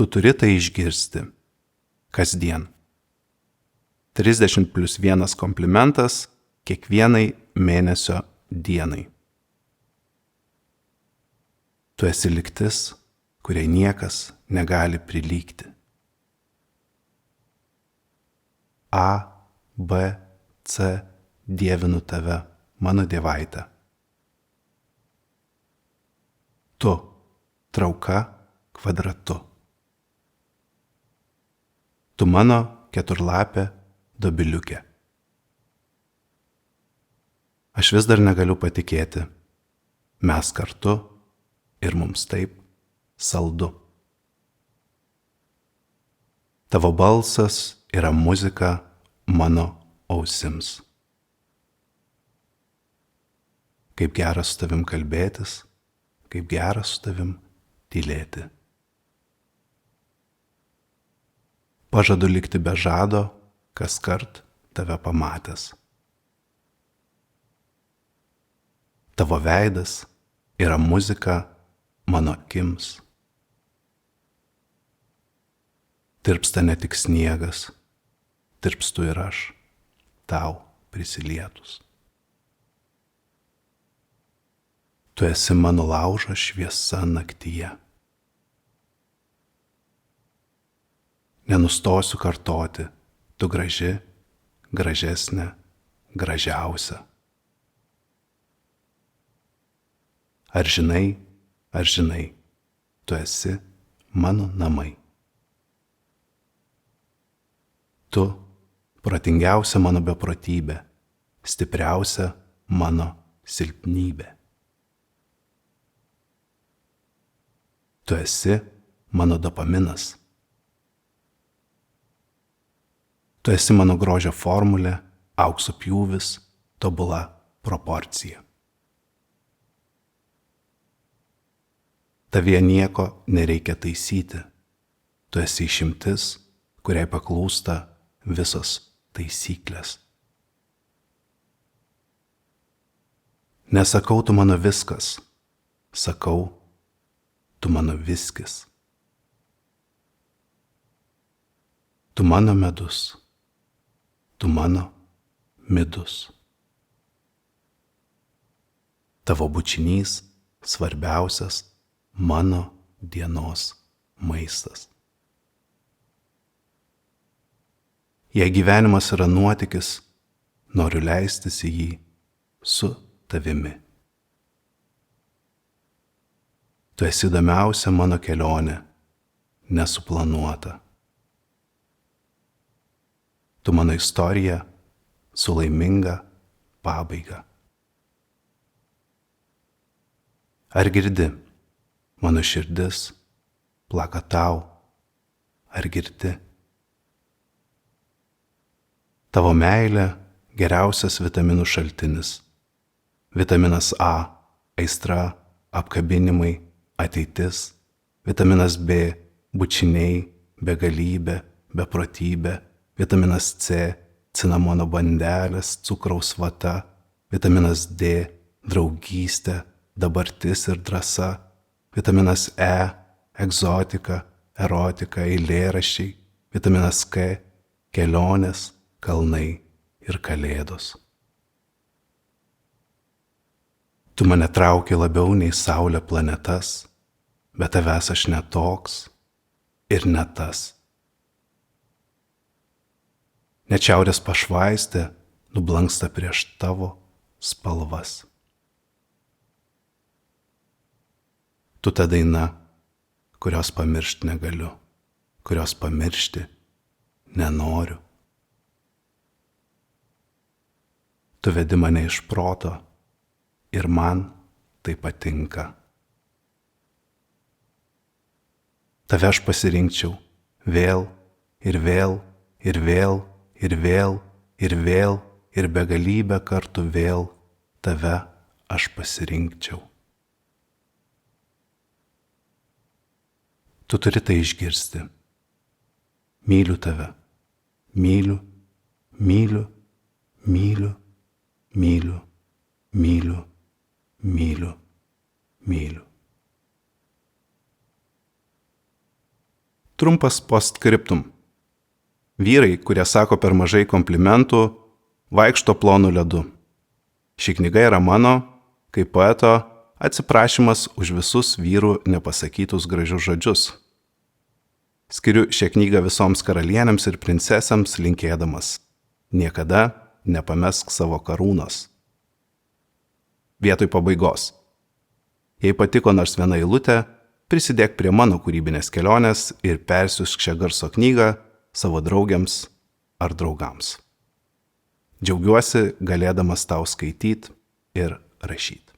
Tu turi tai išgirsti. Kasdien. 30+1 komplimentas kiekvienai mėnesio dienai. Tu esi lygtis, kuriai niekas negali prilygti. A, B, C, dievinu tave, mano dievaite. Tu, trauka kvadratu. Tu mano keturlapė dobiliukė. Aš vis dar negaliu patikėti. Mes kartu ir mums taip saldu. Tavo balsas yra muzika mano ausims. Kaip gera su tavim kalbėtis, kaip gera su tavim tylėti. Pažadu likti be žado, kaskart tave pamatęs. Tavo veidas yra muzika mano akims. Tirpsta ne tik sniegas, tirpstu ir aš, tau prisilietus. Tu esi mano laužo šviesa naktyje. Nenustosiu kartoti, tu graži, gražesnė, gražiausia. Ar žinai, tu esi mano namai. Tu protingiausia mano beprotybė, stipriausia mano silpnybė. Tu esi mano dopaminas. Tu esi mano grožio formulė, aukso pjūvis, tobula proporcija. Tavyje nieko nereikia taisyti. Tu esi išimtis, kuriai paklūsta visos taisyklės. Nesakau tu mano viskas, sakau tu mano viskis. Tu mano medus, tu mano midus. Tavo bučinys svarbiausias mano dienos maistas. Jei gyvenimas yra nuotykis, noriu leistis į jį su tavimi. Tu esi įdomiausia mano kelionė, nesuplanuota. Tu mano istorija su laiminga pabaiga. Ar girdi, mano širdis plaka tau, ar girdi? Tavo meilė geriausias vitaminų šaltinis. Vitaminas A – aistra, apkabinimai, ateitis. Vitaminas B – bučiniai, begalybė, beprotybė. Vitaminas C – cinamono bandelės, cukraus vata. Vitaminas D – draugystė, dabartis ir drąsa. Vitaminas E – egzotika, erotika, eilėraščiai. Vitaminas K – kelionės, kalnai ir kalėdos. Tu mane trauki labiau nei Saulė planetas, bet tavęs aš ne toks ir ne tas. Net šiaurės pašvaistė nublanksta prieš tavo spalvas. Tu ta daina, kurios pamiršti negaliu, kurios pamiršti nenoriu. Tu vedi mane iš proto ir man tai patinka. Tave aš pasirinkčiau vėl ir vėl ir vėl ir vėl ir vėl ir begalybę kartų vėl tave aš pasirinkčiau. Tu turi tai išgirsti. Myliu tave. Myliu, myliu, myliu, myliu, myliu, myliu, myliu. Trumpas postscriptum. Vyrai, kurie sako per mažai komplimentų, vaikšto plonu ledu. Ši knyga yra mano, kaip poeto, atsiprašymas už visus vyrų nepasakytus gražius žodžius. Skiriu šią knygą visoms karalienėms ir princesėms linkėdamas: niekada nepamesk savo karūnos. Vietoj pabaigos. Jei patiko nors viena eilutė, prisidėk prie mano kūrybinės kelionės ir persiųsk šią garso knygą savo draugiams ar draugams. Džiaugiuosi galėdamas tau skaityti ir rašyti.